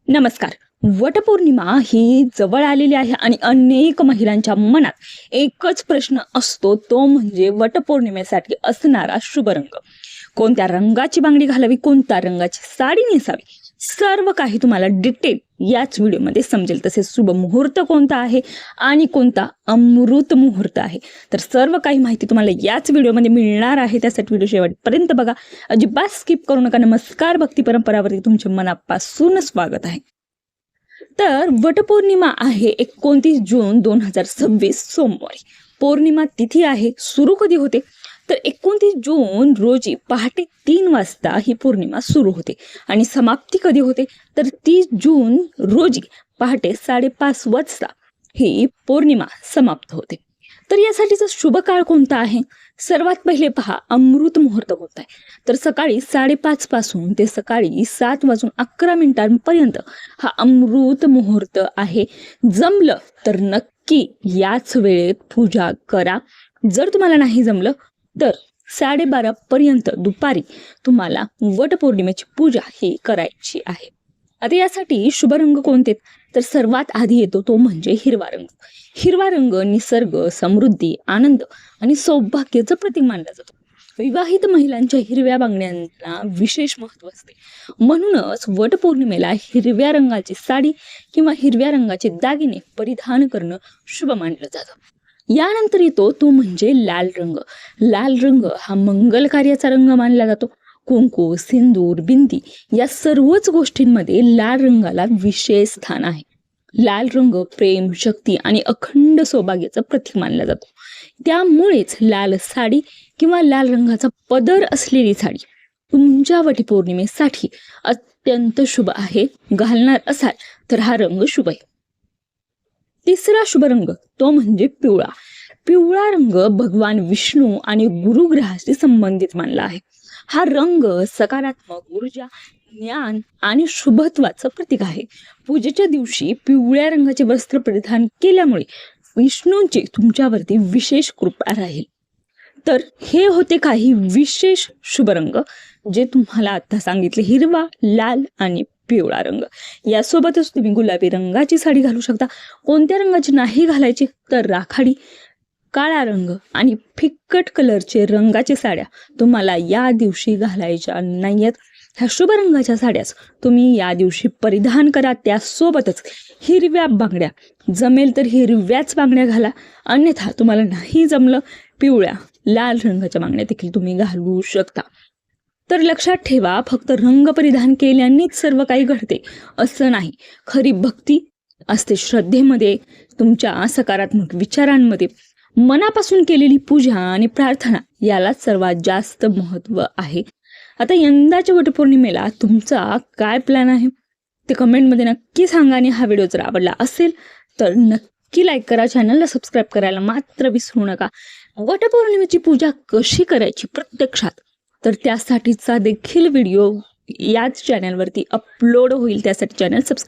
नमस्कार. वटपौर्णिमा ही जवळ आलेली आहे आणि अनेक महिलांच्या मनात एकच प्रश्न असतो, तो म्हणजे वटपौर्णिमेसाठी असणारा शुभ रंग. कोणत्या रंगाची बांगडी घालावी, कोणत्या रंगाची साडी नेसावी, सर्व काही तुम्हाला डिटेल याच व्हिडिओमध्ये समजेल. तसेच शुभ मुहूर्त कोणता आहे आणि कोणता अमृत मुहूर्त आहे, तर सर्व काही माहिती तुम्हाला याच व्हिडिओमध्ये मिळणार आहे. त्यासाठी व्हिडिओ शेवटपर्यंत बघा, अजिबात स्किप करू नका. नमस्कार, भक्ती परंपरावरती तुमचे मनापासून स्वागत आहे. तर वटपौर्णिमा आहे 29 जून 2026 सोमवारी. पौर्णिमा तिथी आहे. सुरू कधी होते तर 29 जून रोजी पहाटे 3 वाजता ही पौर्णिमा सुरू होते आणि समाप्ती कधी होते तर 30 जून रोजी पहाटे 5:30 वाजता ही पौर्णिमा समाप्त होते. तर यासाठीचा शुभ काळ कोणता आहे? सर्वात पहिले पहा, अमृत मुहूर्त कोणता आहे. तर सकाळी 5:30 पासून ते सकाळी 7:11 हा अमृत मुहूर्त आहे. जमलं तर नक्की याच वेळेत पूजा करा. जर तुम्हाला नाही जमलं तर 12:30 दुपारी तुम्हाला वटपौर्णिमेची पूजा ही करायची आहे. आता यासाठी शुभ रंग कोणते तर सर्वात आधी येतो तो म्हणजे हिरवा रंग. हिरवा रंग निसर्ग, समृद्धी, आनंद आणि सौभाग्याचं प्रतीक मानला जातो. विवाहित महिलांच्या हिरव्या बांगड्यांना विशेष महत्त्व असते. म्हणूनच वटपौर्णिमेला हिरव्या रंगाची साडी किंवा हिरव्या रंगाचे दागिने परिधान करणं शुभ मानलं जातं. यानंतर येतो तो म्हणजे लाल रंग. लाल रंग हा मंगल कार्याचा रंग मानला जातो. कुंकू, सिंदूर, बिंदी या सर्वच गोष्टींमध्ये लाल रंगाला विशेष स्थान आहे. लाल रंग प्रेम, शक्ती आणि अखंड सौभाग्याचं प्रतीक मानला जातो. त्यामुळेच लाल साडी किंवा लाल रंगाचा पदर असलेली साडी तुमच्या वटपौर्णिमेसाठी अत्यंत शुभ आहे. घालणार असाल तर हा रंग शुभ आहे. तिसरा शुभ रंग तो म्हणजे पिवळा. पिवळा रंग भगवान विष्णू आणि गुरुग्रहाशी संबंधित मानला आहे. हा रंग सकारात्मक ऊर्जा, ज्ञान आणि शुभत्वाचं प्रतीक आहे. पूजेच्या दिवशी पिवळ्या रंगाचे वस्त्र परिधान केल्यामुळे विष्णूंची तुमच्यावरती विशेष कृपा राहील. तर हे होते काही विशेष शुभ रंग जे तुम्हाला आता सांगितले: हिरवा, लाल आणि पिवळा रंग. यासोबतच तुम्ही गुलाबी रंगाची साडी घालू शकता. कोणत्या रंगाची नाही घालायची तर राखाडी, काळा रंग आणि फिक्कट कलरचे रंगाच्या साड्या तुम्हाला या दिवशी घालायच्या नाहीयेत. ह्या शुभ रंगाच्या साड्याच तुम्ही या दिवशी परिधान करा. त्यासोबतच हिरव्या बांगड्या, जमेल तर हिरव्याच बांगड्या घाला. अन्यथा तुम्हाला नाही जमलं, पिवळ्या, लाल रंगाच्या बांगड्या देखील तुम्ही घालू शकता. तर लक्षात ठेवा, फक्त रंग परिधान केल्यानेच सर्व काही घडते असं नाही. खरी भक्ती असते श्रद्धेमध्ये, तुमच्या सकारात्मक विचारांमध्ये. मनापासून केलेली पूजा आणि प्रार्थना याला सर्वात जास्त महत्त्व आहे. आता यंदाच्या वटपौर्णिमेला तुमचा काय प्लॅन आहे ते कमेंटमध्ये नक्की सांगा. आणि हा व्हिडिओ जर आवडला असेल तर नक्की लाईक करा. चॅनलला सबस्क्राईब करायला मात्र विसरू नका. वटपौर्णिमेची पूजा कशी करायची प्रत्यक्षात तर त्यासाठीचा देखील व्हिडिओ याच चॅनलवरती अपलोड होईल. त्यासाठी चॅनल सबस्क्राईब